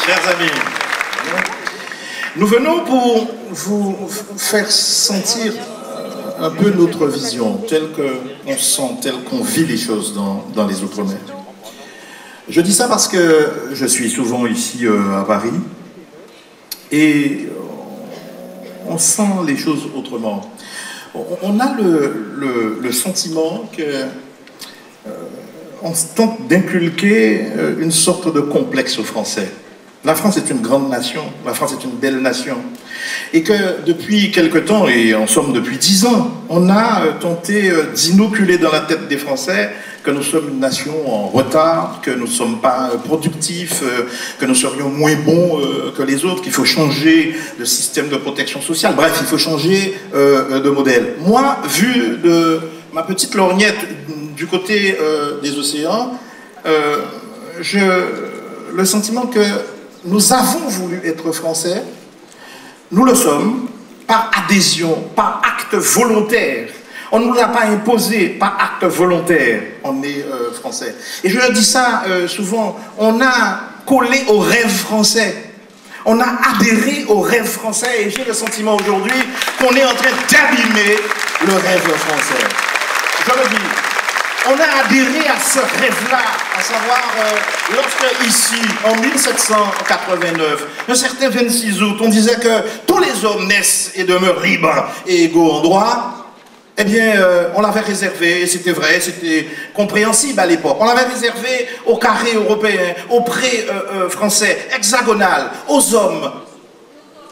Chers amis, nous venons pour vous faire sentir un peu notre vision, telle qu'on sent, telle qu'on vit les choses dans les Outre-mer. Je dis ça parce que je suis souvent ici à Paris et on sent les choses autrement. On a le sentiment que on tente d'inculquer une sorte de complexe aux Français. La France est une grande nation, la France est une belle nation. Et que depuis quelque temps, et en somme depuis 10 ans, on a tenté d'inoculer dans la tête des Français que nous sommes une nation en retard, que nous ne sommes pas productifs, que nous serions moins bons que les autres, qu'il faut changer de système de protection sociale. Bref, il faut changer de modèle. Moi, vu de ma petite lorgnette du côté des océans, le sentiment que nous avons voulu être français, nous le sommes par adhésion, par acte volontaire. On ne nous l'a pas imposé par acte volontaire, on est français. Et je dis ça souvent, on a collé au rêve français. On a adhéré au rêve français et j'ai le sentiment aujourd'hui qu'on est en train d'abîmer le rêve français. Je le dis. On a adhéré à ce rêve-là, à savoir, lorsque ici, en 1789, un certain 26 août, on disait que tous les hommes naissent et demeurent libres et égaux en droit, eh bien, on l'avait réservé, et c'était vrai, c'était compréhensible à l'époque, on l'avait réservé aux carrés européens, aux prés français, hexagonal, aux hommes,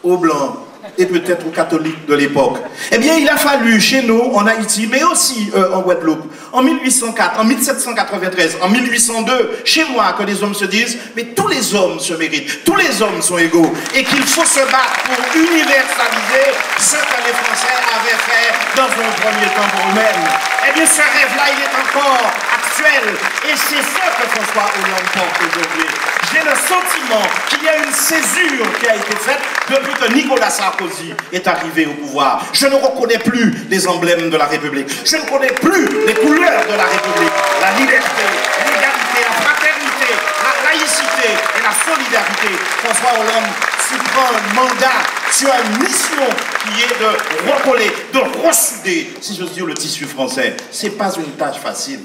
aux blancs, et peut-être aux catholiques de l'époque. Eh bien, il a fallu chez nous, en Haïti, mais aussi en Guadeloupe, en 1804, en 1793, en 1802, chez moi, que les hommes se disent, mais tous les hommes se méritent, tous les hommes sont égaux, et qu'il faut se battre pour universaliser ce que les Français avaient fait dans un premier temps pour eux-mêmes. Eh bien, ce rêve-là, il est encore actuel, et c'est ce que François Hollande porte aujourd'hui. J'ai le sentiment qu'il y a une césure qui a été faite depuis que Nicolas Sarkozy est arrivé au pouvoir. Je ne reconnais plus les emblèmes de la République. Je ne connais plus les couleurs de la République. La liberté, l'égalité, la fraternité, la laïcité et la solidarité. François Hollande, tu prends un mandat, tu as une mission qui est de recoller, de ressouder, si j'ose dire, le tissu français. Ce n'est pas une tâche facile.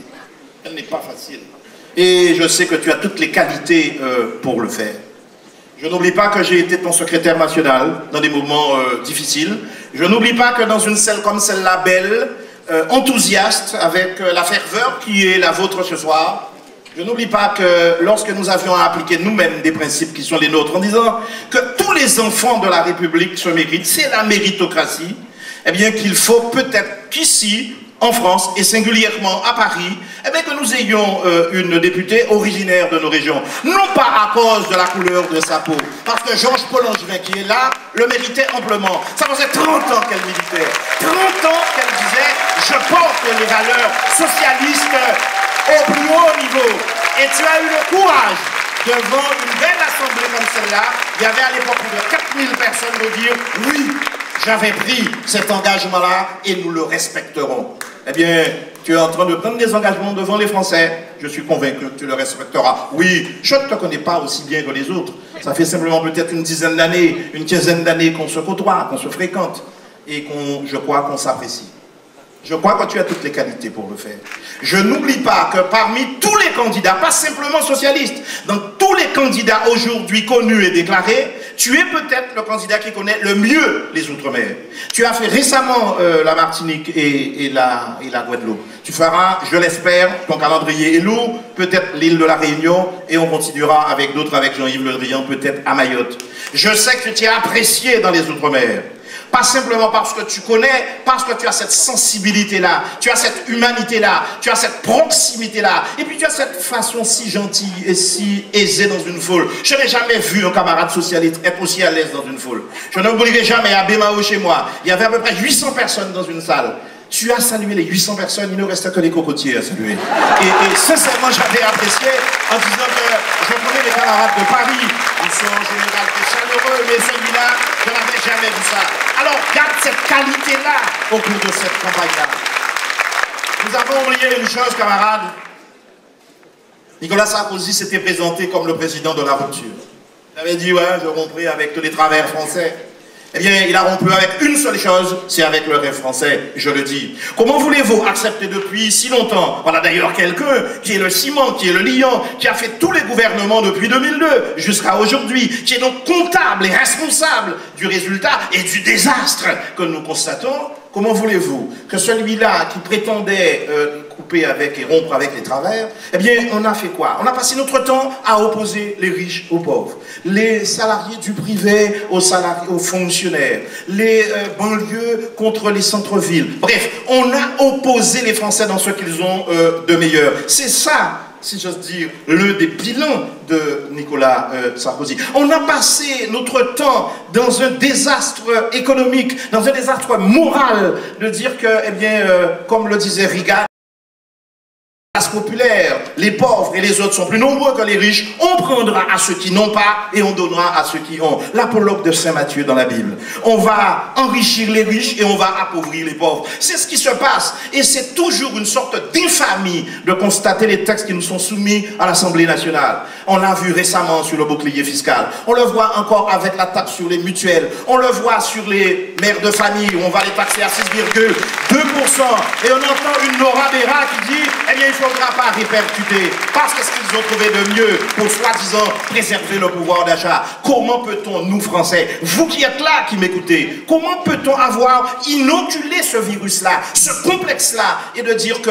Elle n'est pas facile. Et je sais que tu as toutes les qualités pour le faire. Je n'oublie pas que j'ai été ton secrétaire national dans des moments difficiles. Je n'oublie pas que dans une salle comme celle-là, belle, enthousiaste, avec la ferveur qui est la vôtre ce soir, je n'oublie pas que lorsque nous avions à appliquer nous-mêmes des principes qui sont les nôtres, en disant que tous les enfants de la République se méritent, c'est la méritocratie, eh bien qu'il faut peut-être qu'ici, en France, et singulièrement à Paris, eh bien que nous ayons une députée originaire de nos régions. Non pas à cause de la couleur de sa peau, parce que Georges Paul-Langevin, qui est là, le méritait amplement. Ça faisait 30 ans qu'elle militait. 30 ans qu'elle disait « Je porte les valeurs socialistes au plus haut niveau ». Et tu as eu le courage, devant une belle assemblée comme celle-là, il y avait à l'époque plus de 4000 personnes de dire « Oui, j'avais pris cet engagement-là et nous le respecterons ». Eh bien, tu es en train de prendre des engagements devant les Français. Je suis convaincu que tu le respecteras. Oui, je ne te connais pas aussi bien que les autres. Ça fait simplement peut-être une dizaine d'années, une quinzaine d'années qu'on se côtoie, qu'on se fréquente et je crois qu'on s'apprécie. Je crois que tu as toutes les qualités pour le faire. Je n'oublie pas que parmi tous les candidats, pas simplement socialistes, dans tous les candidats aujourd'hui connus et déclarés, tu es peut-être le candidat qui connaît le mieux les Outre-mer. Tu as fait récemment la Martinique et la Guadeloupe. Tu feras, je l'espère, ton calendrier est lourd, peut-être l'île de la Réunion, et on continuera avec d'autres, avec Jean-Yves Le Drian, peut-être à Mayotte. Je sais que tu es apprécié dans les Outre-mer. Pas simplement parce que tu connais, parce que tu as cette sensibilité-là, tu as cette humanité-là, tu as cette proximité-là, et puis tu as cette façon si gentille et si aisée dans une foule. Je n'ai jamais vu un camarade socialiste être aussi à l'aise dans une foule. Je n'oublierai jamais à Bémao chez moi, il y avait à peu près 800 personnes dans une salle. Tu as salué les 800 personnes, il ne restait que les cocotiers à saluer. Et sincèrement, j'avais apprécié en disant que je connais les camarades de Paris, ils sont en général très chaleureux, mais celui-là, je n'avais jamais vu ça. Alors, garde cette qualité-là au cours de cette campagne-là. Nous avons oublié une chose, camarades. Nicolas Sarkozy s'était présenté comme le président de la rupture. avait dit, ouais, je romprai avec tous les travers français. Eh bien, il a rompu avec une seule chose, c'est avec le rêve français, je le dis. Comment voulez-vous accepter depuis si longtemps? Voilà d'ailleurs quelqu'un qui est le ciment, qui est le liant, qui a fait tous les gouvernements depuis 2002 jusqu'à aujourd'hui, qui est donc comptable et responsable du résultat et du désastre que nous constatons. Comment voulez-vous que celui-là qui prétendait couper avec et rompre avec les travers, eh bien, on a fait quoi? On a passé notre temps à opposer les riches aux pauvres, les salariés du privé aux salariés, aux fonctionnaires, les banlieues contre les centres-villes. Bref, on a opposé les Français dans ce qu'ils ont de meilleur. C'est ça, si j'ose dire, l'un des bilans de Nicolas Sarkozy. On a passé notre temps dans un désastre économique, dans un désastre moral, de dire que, eh bien, comme le disait Reagan, la classe populaire, les pauvres et les autres sont plus nombreux que les riches, on prendra à ceux qui n'ont pas et on donnera à ceux qui ont. L'apologue de Saint Matthieu dans la Bible. On va enrichir les riches et on va appauvrir les pauvres. C'est ce qui se passe et c'est toujours une sorte d'infamie de constater les textes qui nous sont soumis à l'Assemblée nationale. On l'a vu récemment sur le bouclier fiscal. On le voit encore avec la taxe sur les mutuelles. On le voit sur les mères de famille où on va les taxer à 6,2% et on entend une Nora Béra qui dit, eh bien, il ne faudra pas répercuter parce que ce qu'ils ont trouvé de mieux pour soi-disant préserver le pouvoir d'achat. Comment peut-on, nous Français, vous qui êtes là, qui m'écoutez, comment peut-on avoir inoculé ce virus-là, ce complexe-là et de dire que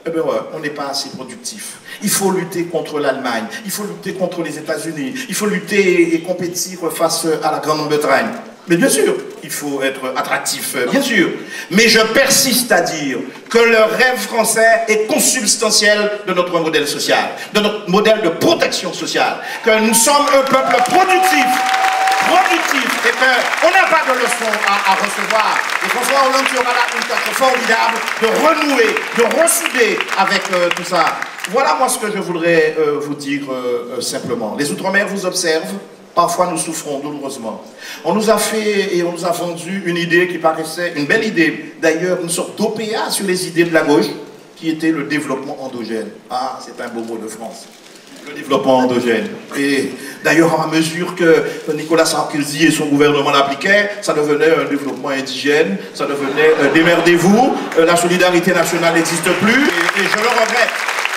eh bien ouais, on n'est pas assez productif. Il faut lutter contre l'Allemagne, il faut lutter contre les États-Unis, il faut lutter et compétir face à la Grande-Bretagne. Mais bien sûr, il faut être attractif, bien sûr. Mais je persiste à dire que le rêve français est consubstantiel de notre modèle social, de notre modèle de protection sociale, que nous sommes un peuple productif, et qu'on n'a pas de leçons à recevoir. Et François Hollande qui aura là une tâche formidable de renouer, de ressouder avec tout ça. Voilà moi ce que je voudrais vous dire simplement. Les Outre-mer vous observent. Parfois, nous souffrons douloureusement. On nous a fait et on nous a vendu une idée qui paraissait une belle idée. D'ailleurs, une sorte d'OPA sur les idées de la gauche, qui était le développement endogène. Ah, c'est un beau mot de France. Le développement endogène. Et d'ailleurs, à mesure que Nicolas Sarkozy et son gouvernement l'appliquaient, ça devenait un développement indigène, ça devenait démerdez-vous, la solidarité nationale n'existe plus, et je le regrette.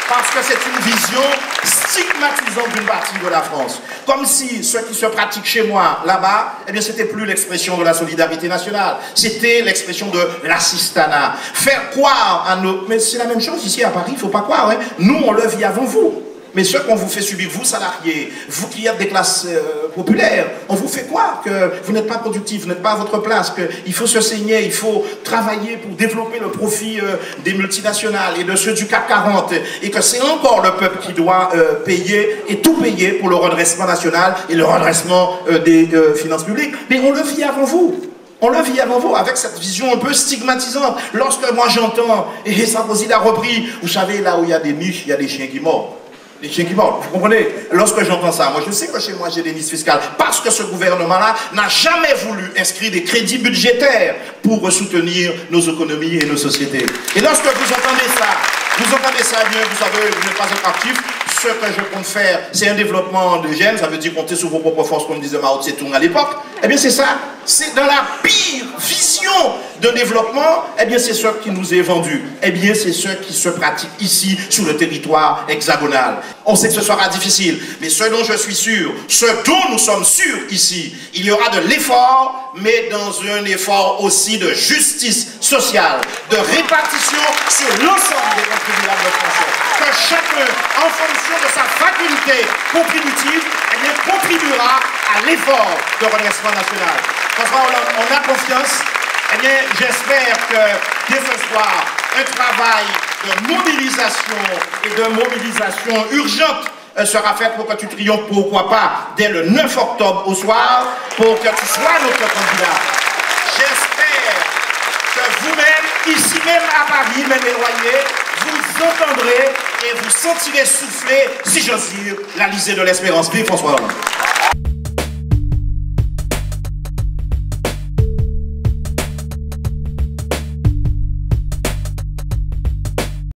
Parce que c'est une vision stigmatisante d'une partie de la France. Comme si ce qui se pratique chez moi, là-bas, eh bien, c'était plus l'expression de la solidarité nationale. C'était l'expression de l'assistanat. Faire croire à nos... Mais c'est la même chose ici à Paris, il ne faut pas croire. Hein. Nous, on le vit avant vous. Mais ce qu'on vous fait subir, vous salariés, vous qui êtes des classes populaires, on vous fait croire que vous n'êtes pas productif, vous n'êtes pas à votre place, qu'il faut se saigner, il faut travailler pour développer le profit des multinationales et de ceux du CAC 40, et que c'est encore le peuple qui doit payer et tout payer pour le redressement national et le redressement des finances publiques. Mais on le vit avant vous. On le vit avant vous, avec cette vision un peu stigmatisante. Lorsque moi j'entends, et Sarkozy l'a repris, vous savez, là où il y a des niches, il y a des chiens qui mordent. Les chiens qui mordent, vous comprenez? Lorsque j'entends ça, moi je sais que chez moi j'ai des niches fiscales, parce que ce gouvernement-là n'a jamais voulu inscrire des crédits budgétaires pour soutenir nos économies et nos sociétés. Et lorsque vous entendez ça, eh bien, vous savez, vous n'êtes pas attractif. Ce que je compte faire, c'est un développement endogène, ça veut dire compter sur vos propres forces, comme disait Mao Tse-tung à l'époque. Eh bien, c'est ça. C'est dans la pire vision de développement, eh bien, c'est ce qui nous est vendu. Eh bien, c'est ce qui se pratique ici, sur le territoire hexagonal. On sait que ce sera difficile, mais ce dont je suis sûr, ce dont nous sommes sûrs ici, il y aura de l'effort, mais dans un effort aussi de justice sociale, de répartition sur l'ensemble des contribuables français. Que chacun, en fonction de sa faculté contributive, eh bien, contribuera à l'effort de redressement national. François Hollande, on a confiance. Eh bien, j'espère que dès ce soir, un travail de mobilisation et de mobilisation urgente sera fait pour que tu triomphes, pourquoi pas, dès le 9 octobre au soir, pour que tu sois notre candidat. J'espère que vous-même, ici même à Paris, même éloigné, vous entendrez et vous sentirez souffler, si j'ose dire, l'Alizé de l'Espérance. Vive François Hollande.